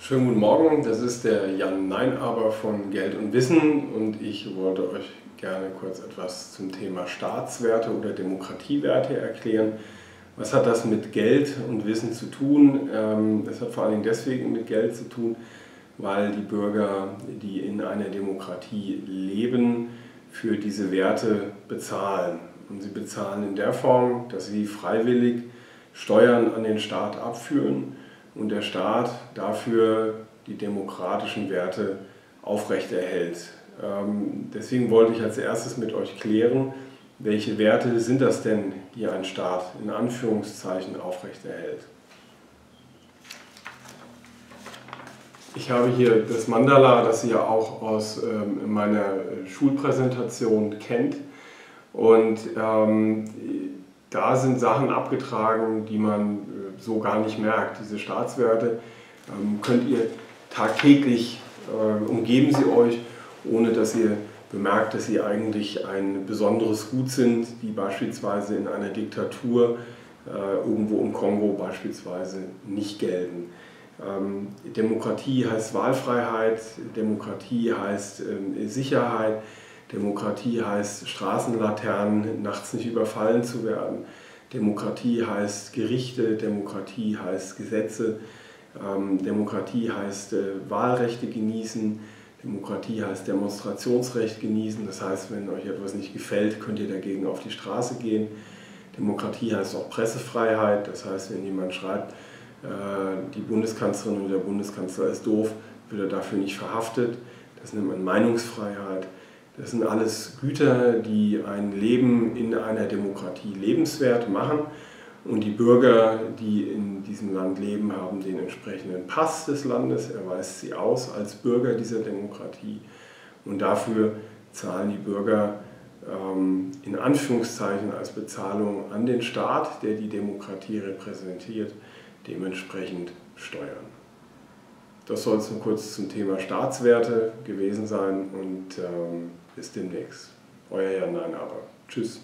Schönen guten Morgen, das ist der Jan Neinaber von Geld und Wissen und ich wollte euch gerne kurz etwas zum Thema Staatswerte oder Demokratiewerte erklären. Was hat das mit Geld und Wissen zu tun? Das hat vor allen Dingen deswegen mit Geld zu tun, weil die Bürger, die in einer Demokratie leben, für diese Werte bezahlen. Und sie bezahlen in der Form, dass sie freiwillig Steuern an den Staat abführen und der Staat dafür die demokratischen Werte aufrechterhält. Deswegen wollte ich als erstes mit euch klären, welche Werte sind das denn, die ein Staat in Anführungszeichen aufrechterhält. Ich habe hier das Mandala, das ihr auch aus meiner Schulpräsentation kennt. Und da sind Sachen abgetragen, die man so gar nicht merkt. Diese Staatswerte könnt ihr tagtäglich, umgeben sie euch, ohne dass ihr bemerkt, dass sie eigentlich ein besonderes Gut sind, die beispielsweise in einer Diktatur irgendwo im Kongo beispielsweise nicht gelten. Demokratie heißt Wahlfreiheit, Demokratie heißt Sicherheit, Demokratie heißt Straßenlaternen, nachts nicht überfallen zu werden. Demokratie heißt Gerichte, Demokratie heißt Gesetze, Demokratie heißt Wahlrechte genießen, Demokratie heißt Demonstrationsrecht genießen, das heißt, wenn euch etwas nicht gefällt, könnt ihr dagegen auf die Straße gehen. Demokratie heißt auch Pressefreiheit, das heißt, wenn jemand schreibt, die Bundeskanzlerin oder der Bundeskanzler ist doof, wird er dafür nicht verhaftet. Das nennt man Meinungsfreiheit. Das sind alles Güter, die ein Leben in einer Demokratie lebenswert machen. Und die Bürger, die in diesem Land leben, haben den entsprechenden Pass des Landes. Er weist sie aus als Bürger dieser Demokratie. Und dafür zahlen die Bürger in Anführungszeichen als Bezahlung an den Staat, der die Demokratie repräsentiert, dementsprechend Steuern. Das soll es nur kurz zum Thema Staatswerte gewesen sein und bis demnächst. Euer Jan Neinaber. Tschüss.